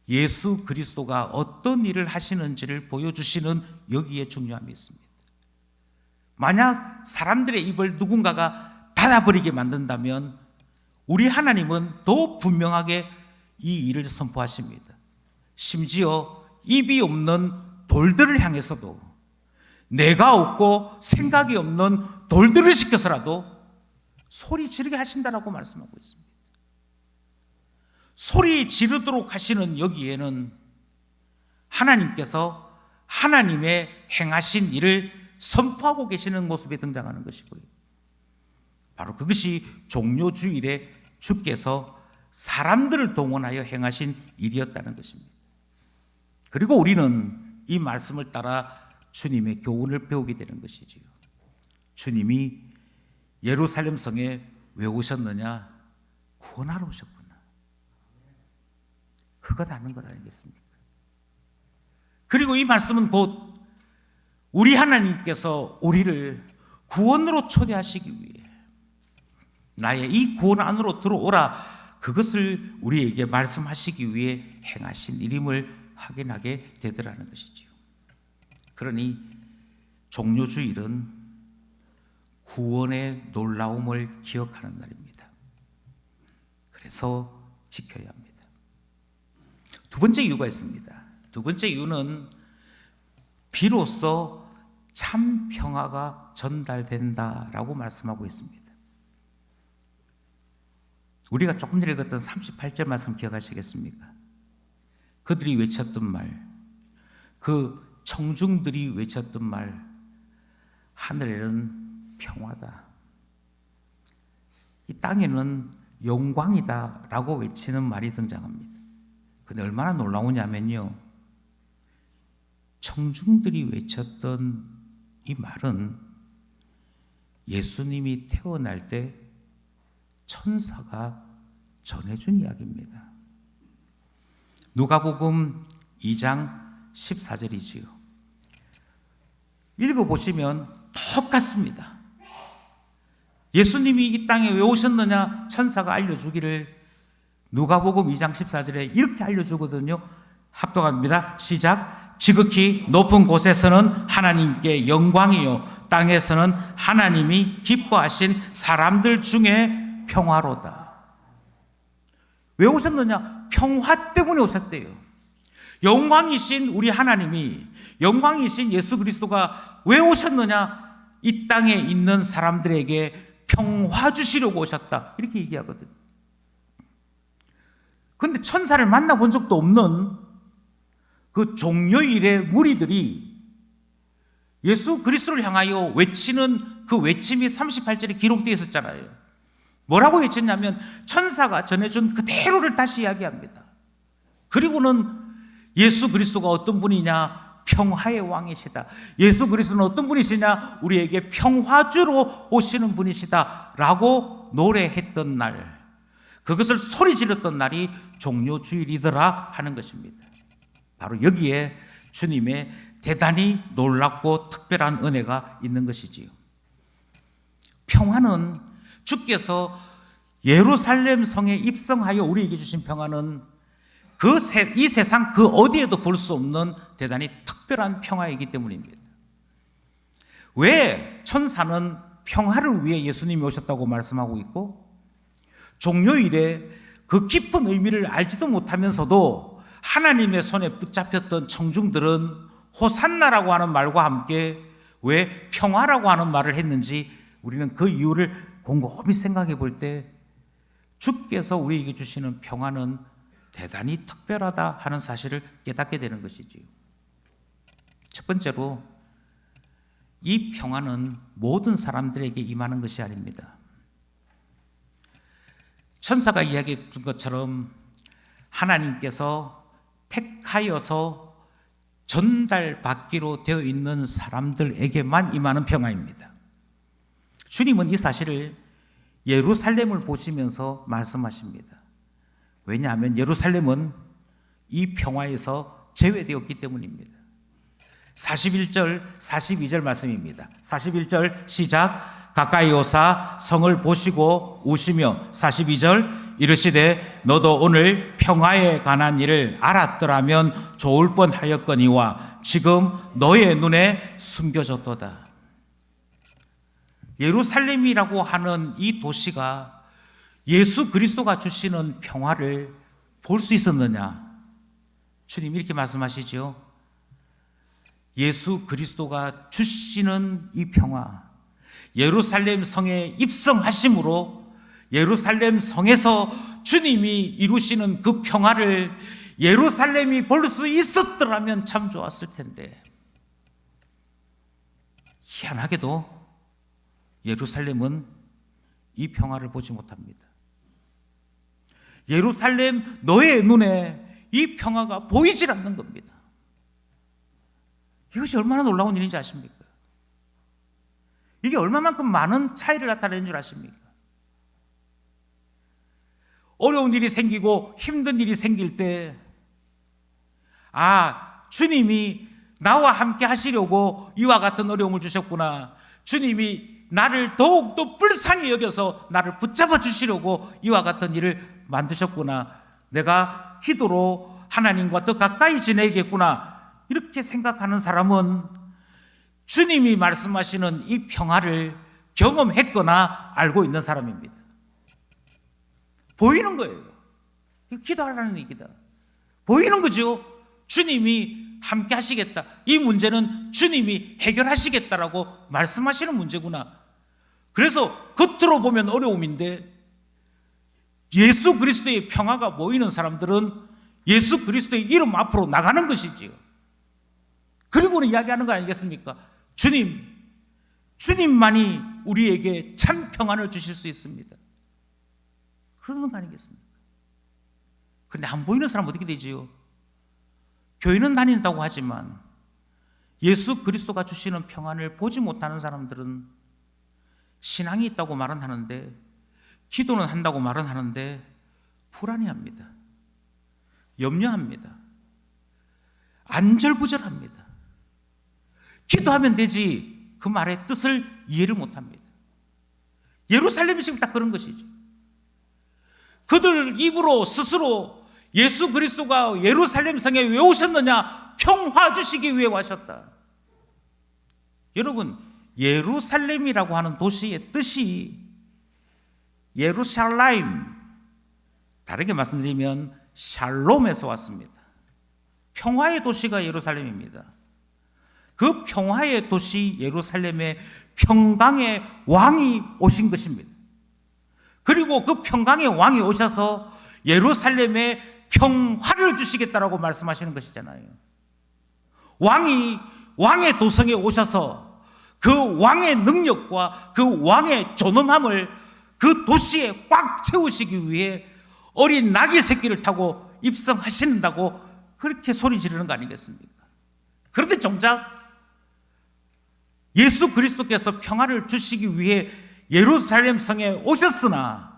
A: 예수 그리스도가 어떤 일을 하시는지를 보여주시는 여기에 중요함이 있습니다. 만약 사람들의 입을 누군가가 닫아버리게 만든다면 우리 하나님은 더 분명하게 이 일을 선포하십니다. 심지어 입이 없는 돌들을 향해서도, 내가 없고 생각이 없는 돌들을 시켜서라도 소리 지르게 하신다라고 말씀하고 있습니다. 소리 지르도록 하시는 여기에는 하나님께서 하나님의 행하신 일을 선포하고 계시는 모습이 등장하는 것이고요. 바로 그것이 종료주일에 주께서 사람들을 동원하여 행하신 일이었다는 것입니다. 그리고 우리는 이 말씀을 따라 주님의 교훈을 배우게 되는 것이지요. 주님이 예루살렘 성에 왜 오셨느냐? 구원하러 오셨구나. 그것 아는 것 아니겠습니까? 그리고 이 말씀은 곧 우리 하나님께서 우리를 구원으로 초대하시기 위해, 나의 이 구원 안으로 들어오라, 그것을 우리에게 말씀하시기 위해 행하신 일임을 확인하게 되더라는 것이지요. 그러니 종료주일은 구원의 놀라움을 기억하는 날입니다. 그래서 지켜야 합니다. 두 번째 이유가 있습니다. 두 번째 이유는 비로소 참 평화가 전달된다라고 말씀하고 있습니다. 우리가 조금 전에 읽었던 38절 말씀 기억하시겠습니까? 그들이 외쳤던 말, 그 청중들이 외쳤던 말, 하늘에는 평화다, 이 땅에는 영광이다 라고 외치는 말이 등장합니다. 근데 얼마나 놀라우냐면요, 청중들이 외쳤던 이 말은 예수님이 태어날 때 천사가 전해준 이야기입니다. 누가복음 2장 14절이지요. 읽어보시면 똑같습니다. 예수님이 이 땅에 왜 오셨느냐 천사가 알려주기를 누가복음 2장 14절에 이렇게 알려주거든요. 합독합니다. 시작. 지극히 높은 곳에서는 하나님께 영광이요, 땅에서는 하나님이 기뻐하신 사람들 중에 평화로다. 왜 오셨느냐? 평화 때문에 오셨대요. 영광이신 우리 하나님이, 영광이신 예수 그리스도가 왜 오셨느냐? 이 땅에 있는 사람들에게 평화 주시려고 오셨다, 이렇게 얘기하거든요. 그런데 천사를 만나본 적도 없는 그 종료일에 무리들이 예수 그리스도를 향하여 외치는 그 외침이 38절에 기록되어 있었잖아요. 뭐라고 외쳤냐면 천사가 전해준 그대로를 다시 이야기합니다. 그리고는 예수 그리스도가 어떤 분이냐? 평화의 왕이시다. 예수 그리스도는 어떤 분이시냐? 우리에게 평화주로 오시는 분이시다 라고 노래했던 날, 그것을 소리 질렀던 날이 종료주일이더라 하는 것입니다. 바로 여기에 주님의 대단히 놀랍고 특별한 은혜가 있는 것이지요. 평화는, 주께서 예루살렘 성에 입성하여 우리에게 주신 평화는 이 세상 그 어디에도 볼 수 없는 대단히 특별한 평화이기 때문입니다. 왜 천사는 평화를 위해 예수님이 오셨다고 말씀하고 있고, 종료일에 그 깊은 의미를 알지도 못하면서도 하나님의 손에 붙잡혔던 청중들은 호산나라고 하는 말과 함께 왜 평화라고 하는 말을 했는지 우리는 그 이유를 곰곰이 생각해 볼 때 주께서 우리에게 주시는 평화는 대단히 특별하다 하는 사실을 깨닫게 되는 것이지요. 첫 번째로, 이 평화는 모든 사람들에게 임하는 것이 아닙니다. 천사가 이야기해 준 것처럼 하나님께서 택하여서 전달받기로 되어 있는 사람들에게만 임하는 평화입니다. 주님은 이 사실을 예루살렘을 보시면서 말씀하십니다. 왜냐하면 예루살렘은 이 평화에서 제외되었기 때문입니다. 41절, 42절 말씀입니다. 41절 시작. 가까이 오사 성을 보시고 우시며 42절 이르시되 너도 오늘 평화에 관한 일을 알았더라면 좋을 뻔하였거니와 지금 너의 눈에 숨겨졌도다. 예루살렘이라고 하는 이 도시가 예수 그리스도가 주시는 평화를 볼 수 있었느냐? 주님 이렇게 말씀하시죠. 예수 그리스도가 주시는 이 평화, 예루살렘 성에 입성하심으로 예루살렘 성에서 주님이 이루시는 그 평화를 예루살렘이 볼 수 있었더라면 참 좋았을 텐데, 희한하게도 예루살렘은 이 평화를 보지 못합니다. 예루살렘 너의 눈에 이 평화가 보이질 않는 겁니다. 이것이 얼마나 놀라운 일인지 아십니까? 이게 얼마만큼 많은 차이를 나타내는 줄 아십니까? 어려운 일이 생기고 힘든 일이 생길 때, 주님이 나와 함께 하시려고 이와 같은 어려움을 주셨구나. 주님이 나를 더욱더 불쌍히 여겨서 나를 붙잡아 주시려고 이와 같은 일을 만드셨구나. 내가 기도로 하나님과 더 가까이 지내겠구나. 이렇게 생각하는 사람은 주님이 말씀하시는 이 평화를 경험했거나 알고 있는 사람입니다. 보이는 거예요. 이거 기도하라는 얘기다. 보이는 거죠. 주님이 함께 하시겠다. 이 문제는 주님이 해결하시겠다라고 말씀하시는 문제구나. 그래서 겉으로 보면 어려움인데 예수 그리스도의 평화가 보이는 사람들은 예수 그리스도의 이름 앞으로 나가는 것이지요. 그리고는 이야기하는 거 아니겠습니까? 주님만이 우리에게 참 평안을 주실 수 있습니다. 그러는 거 아니겠습니까? 그런데 안 보이는 사람은 어떻게 되지요? 교회는 다닌다고 하지만 예수 그리스도가 주시는 평안을 보지 못하는 사람들은 신앙이 있다고 말은 하는데, 기도는 한다고 말은 하는데 불안해합니다. 염려합니다. 안절부절합니다. 기도하면 되지 그 말의 뜻을 이해를 못합니다. 예루살렘이 지금 딱 그런 것이죠. 그들 입으로 스스로 예수 그리스도가 예루살렘 성에 왜 오셨느냐? 평화 주시기 위해 오셨다. 여러분, 예루살렘이라고 하는 도시의 뜻이 예루살렘, 다르게 말씀드리면 샬롬에서 왔습니다. 평화의 도시가 예루살렘입니다. 그 평화의 도시 예루살렘에 평강의 왕이 오신 것입니다. 그리고 그 평강의 왕이 오셔서 예루살렘에 평화를 주시겠다라고 말씀하시는 것이잖아요. 왕의 도성에 오셔서 그 왕의 능력과 그 왕의 존엄함을 그 도시에 꽉 채우시기 위해 어린 나귀 새끼를 타고 입성하신다고 그렇게 소리 지르는 거 아니겠습니까? 그런데 정작 예수 그리스도께서 평화를 주시기 위해 예루살렘 성에 오셨으나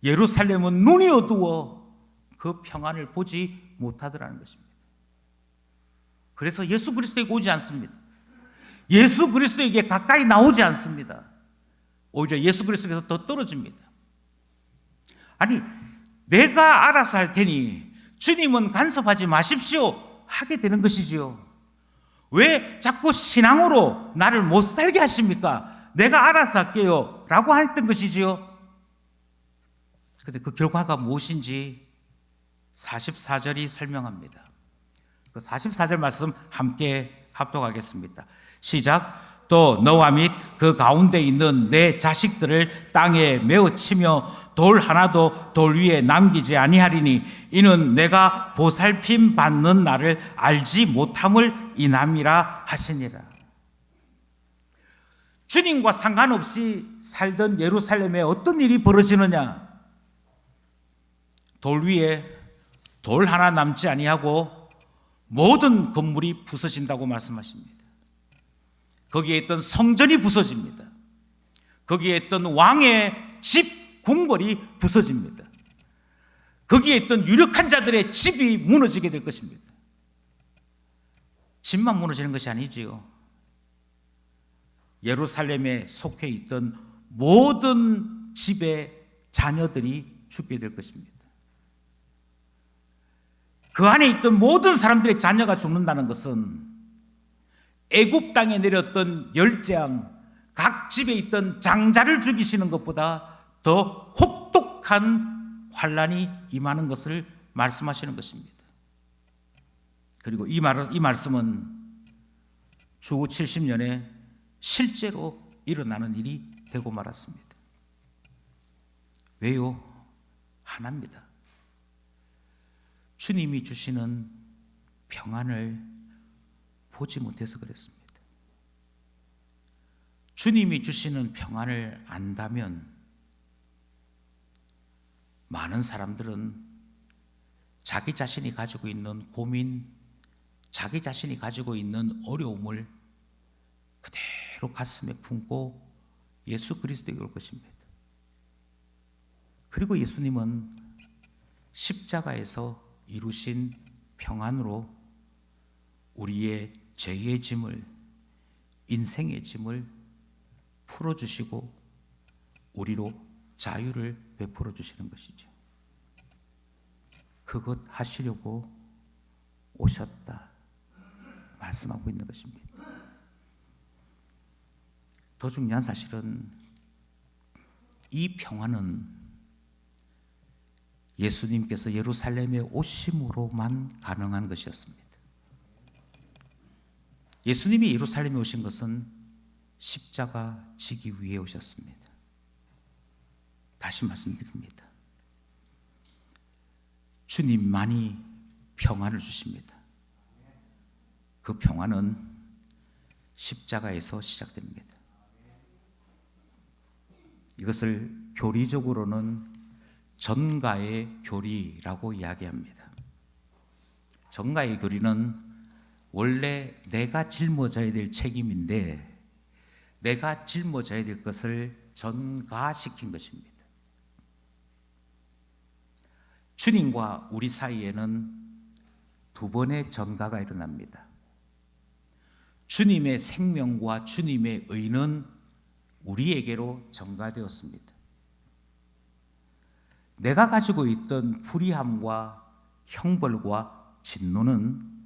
A: 예루살렘은 눈이 어두워 그 평안을 보지 못하더라는 것입니다. 그래서 예수 그리스도에게 오지 않습니다. 예수 그리스도에게 가까이 나오지 않습니다. 오히려 예수 그리스도께서 더 떨어집니다. 아니, 내가 알아서 할 테니 주님은 간섭하지 마십시오 하게 되는 것이지요. 왜 자꾸 신앙으로 나를 못 살게 하십니까? 내가 알아서 할게요 라고 했던 것이지요. 그런데 그 결과가 무엇인지 44절이 설명합니다. 그 44절 말씀 함께 합독하겠습니다. 시작. 또 너와 및 그 가운데 있는 내 자식들을 땅에 메어 치며 돌 하나도 돌 위에 남기지 아니하리니 이는 내가 보살핌 받는 나를 알지 못함을 인함이라 하시니라. 주님과 상관없이 살던 예루살렘에 어떤 일이 벌어지느냐? 돌 위에 돌 하나 남지 아니하고 모든 건물이 부서진다고 말씀하십니다. 거기에 있던 성전이 부서집니다. 거기에 있던 왕의 집 궁궐이 부서집니다. 거기에 있던 유력한 자들의 집이 무너지게 될 것입니다. 집만 무너지는 것이 아니지요. 예루살렘에 속해 있던 모든 집의 자녀들이 죽게 될 것입니다. 그 안에 있던 모든 사람들의 자녀가 죽는다는 것은 애굽 땅에 내렸던 열재앙, 각 집에 있던 장자를 죽이시는 것보다 더 혹독한 환난이 임하는 것을 말씀하시는 것입니다. 그리고 이 말씀은 주후 70년에 실제로 일어나는 일이 되고 말았습니다. 왜요? 하나입니다. 주님이 주시는 평안을 보지 못해서 그랬습니다. 주님이 주시는 평안을 안다면 많은 사람들은 자기 자신이 가지고 있는 고민, 자기 자신이 가지고 있는 어려움을 그대로 가슴에 품고 예수 그리스도에게 올 것입니다. 그리고 예수님은 십자가에서 이루신 평안으로 우리의 죄의 짐을, 인생의 짐을 풀어주시고 우리로 자유를 베풀어 주시는 것이죠. 그것 하시려고 오셨다 말씀하고 있는 것입니다. 더 중요한 사실은 이 평안은 예수님께서 예루살렘에 오심으로만 가능한 것이었습니다. 예수님이 예루살렘에 오신 것은 십자가 지기 위해 오셨습니다. 다시 말씀드립니다. 주님만이 평안을 주십니다. 그 평안은 십자가에서 시작됩니다. 이것을 교리적으로는 전가의 교리라고 이야기합니다. 전가의 교리는 원래 내가 짊어져야 될 책임인데 내가 짊어져야 될 것을 전가시킨 것입니다. 주님과 우리 사이에는 두 번의 전가가 일어납니다. 주님의 생명과 주님의 의는 우리에게로 전가되었습니다. 내가 가지고 있던 불의함과 형벌과 진노는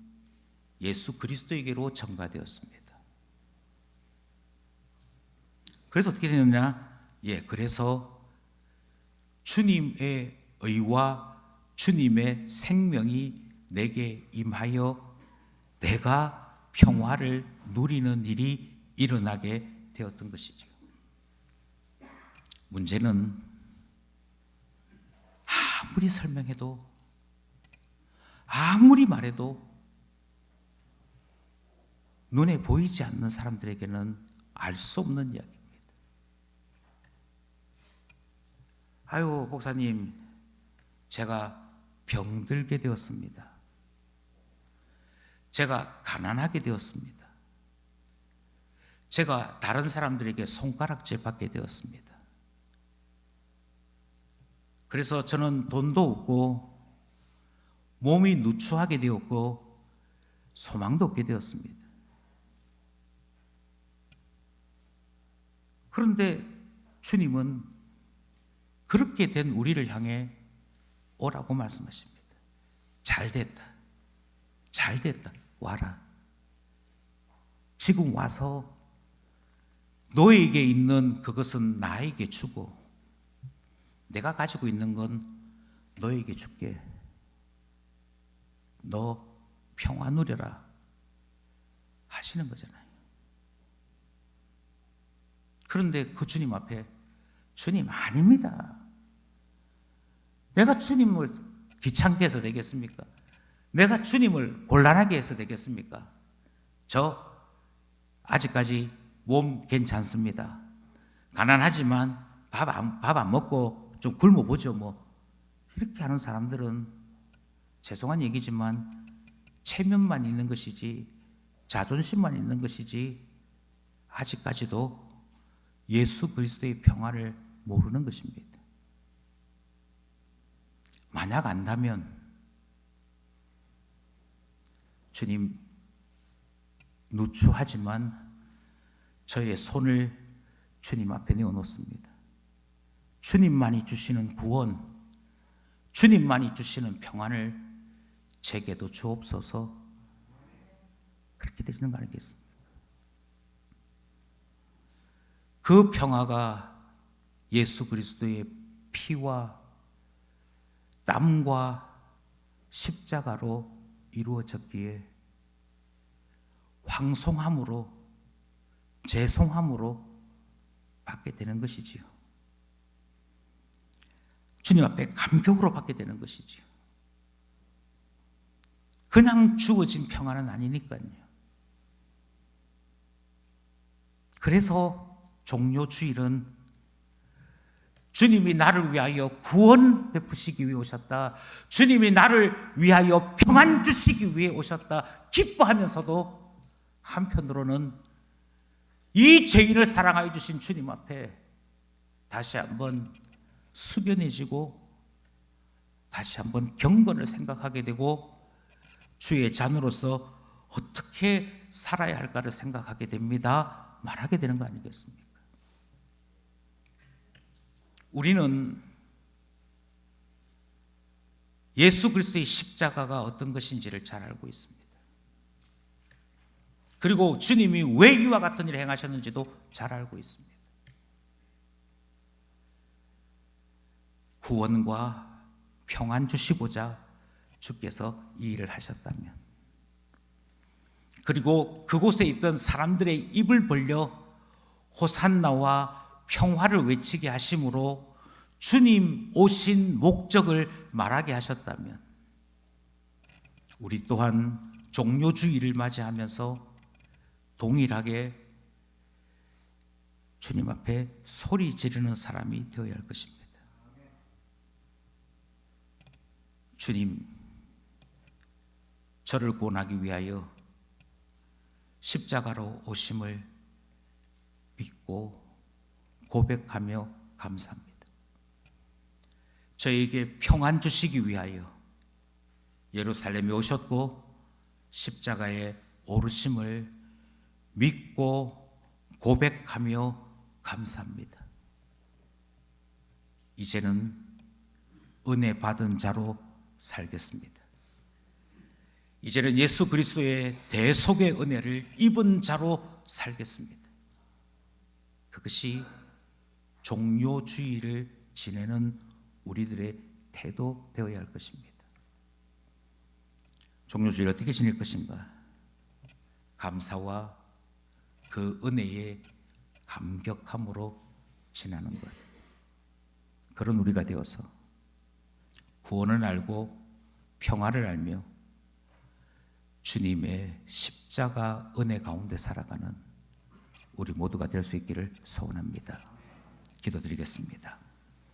A: 예수 그리스도에게로 전가되었습니다. 그래서 어떻게 되느냐? 그래서 주님의 의와 주님의 생명이 내게 임하여 내가 평화를 누리는 일이 일어나게 되었던 것이죠. 문제는 아무리 설명해도 아무리 말해도 눈에 보이지 않는 사람들에게는 알 수 없는 이야기입니다. 아유, 목사님, 제가 병들게 되었습니다. 제가 가난하게 되었습니다. 제가 다른 사람들에게 손가락질 받게 되었습니다. 그래서 저는 돈도 없고 몸이 누추하게 되었고 소망도 없게 되었습니다. 그런데 주님은 그렇게 된 우리를 향해 오라고 말씀하십니다. 잘 됐다. 잘 됐다. 와라. 지금 와서 너에게 있는 그것은 나에게 주고 내가 가지고 있는 건 너에게 줄게. 너 평화 누려라 하시는 거잖아요. 그런데 그 주님 앞에 주님 아닙니다. 내가 주님을 귀찮게 해서 되겠습니까? 내가 주님을 곤란하게 해서 되겠습니까? 저 아직까지 몸 괜찮습니다. 가난하지만 밥 안 먹고 좀 굶어보죠 뭐. 이렇게 하는 사람들은 죄송한 얘기지만 체면만 있는 것이지 자존심만 있는 것이지 아직까지도 예수 그리스도의 평화를 모르는 것입니다. 만약 안다면 주님 누추하지만 저의 손을 주님 앞에 내어놓습니다. 주님만이 주시는 구원, 주님만이 주시는 평안을 제게도 주옵소서. 그렇게 되시는 거 아니겠습니까? 그 평화가 예수 그리스도의 피와 땀과 십자가로 이루어졌기에 황송함으로 죄송함으로 받게 되는 것이지요. 주님 앞에 감격으로 받게 되는 것이지요. 그냥 주어진 평안은 아니니까요. 그래서 종료주일은 주님이 나를 위하여 구원 베푸시기 위해 오셨다. 주님이 나를 위하여 평안 주시기 위해 오셨다. 기뻐하면서도 한편으로는 이 죄인을 사랑하여 주신 주님 앞에 다시 한번 숙연해지고 다시 한번 경건을 생각하게 되고 주의 자녀로서 어떻게 살아야 할까를 생각하게 됩니다. 말하게 되는 거 아니겠습니까? 우리는 예수 그리스도의 십자가가 어떤 것인지를 잘 알고 있습니다. 그리고 주님이 왜 이와 같은 일을 행하셨는지도 잘 알고 있습니다. 구원과 평안 주시고자 주께서 이 일을 하셨다면, 그리고 그곳에 있던 사람들의 입을 벌려 호산나와 평화를 외치게 하심으로 주님 오신 목적을 말하게 하셨다면, 우리 또한 종료주의를 맞이하면서 동일하게 주님 앞에 소리 지르는 사람이 되어야 할 것입니다. 주님, 저를 구원하기 위하여 십자가로 오심을 믿고 고백하며 감사합니다. 저에게 평안 주시기 위하여 예루살렘에 오셨고 십자가에 오르심을 믿고 고백하며 감사합니다. 이제는 은혜 받은 자로 살겠습니다. 이제는 예수 그리스도의 대속의 은혜를 입은 자로 살겠습니다. 그것이 종료주의를 지내는 우리들의 태도 되어야 할 것입니다. 종료주의를 어떻게 지낼 것인가? 감사와 그 은혜에 감격함으로 지나는 것. 그런 우리가 되어서 구원을 알고 평화를 알며 주님의 십자가 은혜 가운데 살아가는 우리 모두가 될 수 있기를 소원합니다. 기도드리겠습니다.